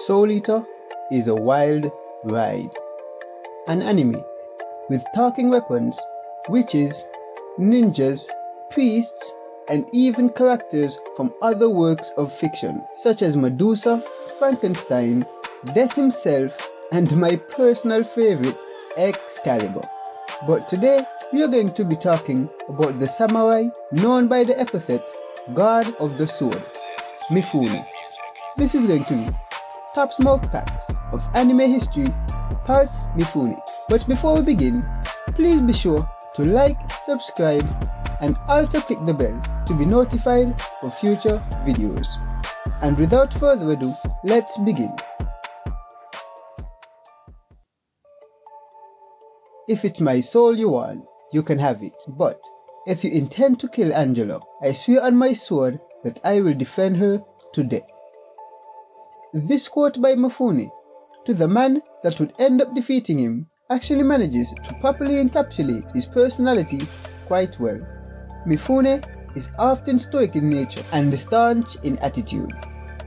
Soul Eater is a wild ride. An anime with talking weapons, witches, ninjas, priests, and even characters from other works of fiction such as Medusa, Frankenstein, Death himself, and my personal favorite, Excalibur. But today we are going to be talking about the samurai known by the epithet God of the Sword, Mifune. This is going to be top smoke packs of anime history, part Mifune. But before we begin, please be sure to like, subscribe, and also click the bell to be notified for future videos. And without further ado, let's begin. If it's my soul you want, you can have it. But if you intend to kill Angela, I swear on my sword that I will defend her to death. This quote by Mufine to the man that would end up defeating him actually manages to properly encapsulate his personality quite well. Mifune is often stoic in nature and staunch in attitude.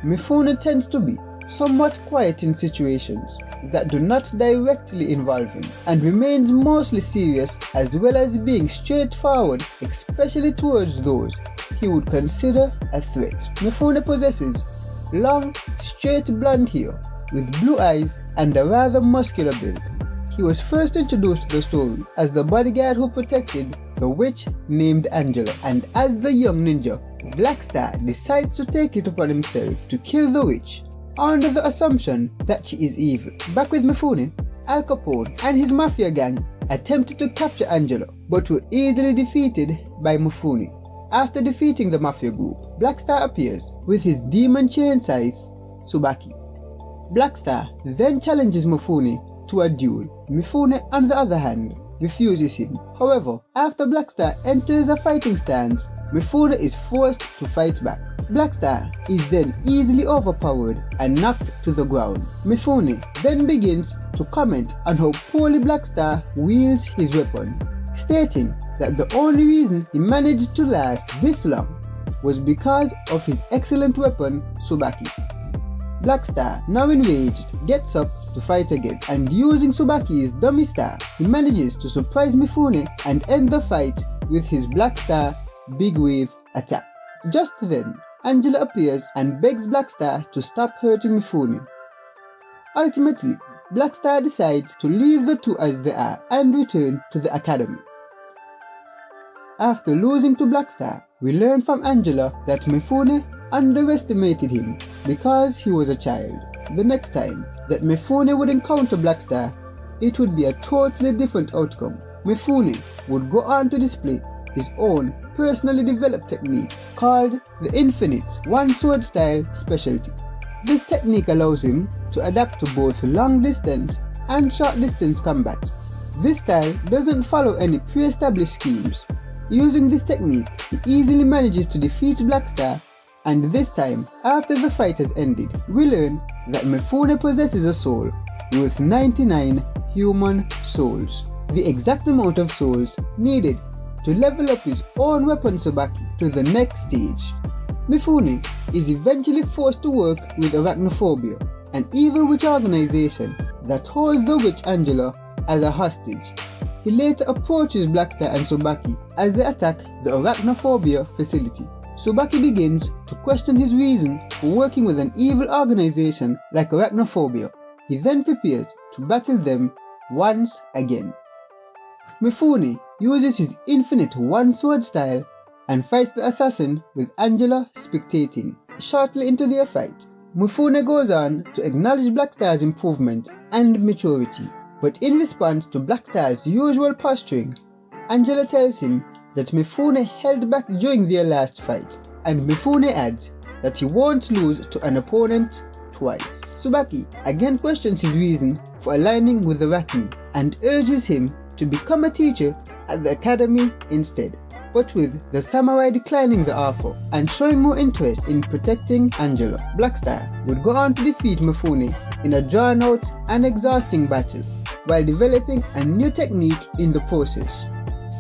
Mifune tends to be somewhat quiet in situations that do not directly involve him and remains mostly serious, as well as being straightforward, especially towards those he would consider a threat. Mifune possesses long, straight blonde hair with blue eyes and a rather muscular build. He was first introduced to the story as the bodyguard who protected the witch named Angela, and as the young ninja, Blackstar decides to take it upon himself to kill the witch under the assumption that she is evil. Back with Mifune, Al Capone and his mafia gang attempted to capture Angela but were easily defeated by Mifune. After defeating the mafia group, Blackstar appears with his demon chain scythe, Tsubaki. Blackstar then challenges Mifune to a duel. Mifune, on the other hand, refuses him. However, after Blackstar enters a fighting stance, Mifune is forced to fight back. Blackstar is then easily overpowered and knocked to the ground. Mifune then begins to comment on how poorly Blackstar wields his weapon, stating that the only reason he managed to last this long was because of his excellent weapon, Tsubaki. Blackstar, now enraged, gets up to fight again, and using Tsubaki's dummy star, he manages to surprise Mifune and end the fight with his Blackstar Big Wave attack. Just then, Angela appears and begs Blackstar to stop hurting Mifune. Ultimately, Blackstar decides to leave the two as they are and return to the academy. After losing to Blackstar, we learn from Angela that Mifune underestimated him because he was a child. The next time that Mifune would encounter Blackstar, it would be a totally different outcome. Mifune would go on to display his own personally developed technique called the Infinite One Sword Style Specialty. This technique allows him to adapt to both long distance and short distance combat. This style doesn't follow any pre-established schemes. Using this technique, he easily manages to defeat Blackstar, and this time, after the fight has ended, we learn that Mifune possesses a soul worth 99 human souls, the exact amount of souls needed to level up his own weapon Tsubaki to the next stage. Mifune is eventually forced to work with Arachnophobia, an evil witch organization that holds the witch Angela as a hostage. He later approaches Blackstar and Tsubaki as they attack the Arachnophobia facility. Tsubaki begins to question his reason for working with an evil organization like Arachnophobia. He then prepares to battle them once again. Mifune uses his infinite one-sword style and fights the assassin with Angela spectating. Shortly into their fight, Mifune goes on to acknowledge Blackstar's improvement and maturity, but in response to Blackstar's usual posturing, Angela tells him that Mifune held back during their last fight, and Mifune adds that he won't lose to an opponent twice. Tsubaki again questions his reason for aligning with Arachne and urges him to become a teacher at the academy instead, but with the samurai declining the offer and showing more interest in protecting Angela. Blackstar would go on to defeat Mifune in a drawn-out and exhausting battle, while developing a new technique in the process.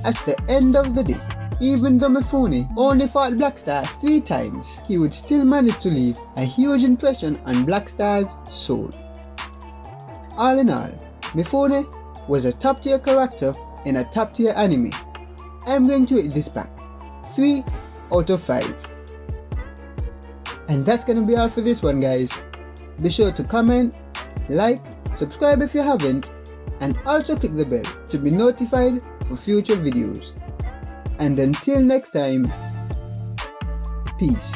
At the end of the day, Even though Mifune only fought Blackstar 3 times, he would still manage to leave a huge impression on Blackstar's soul. All in all, Mifune was a top tier character in a top tier anime. I'm going to rate this pack 3 out of 5. And that's gonna be all for this one, guys. Be sure to comment, like, subscribe if you haven't, and also click the bell to be notified for future videos. And until next time, peace.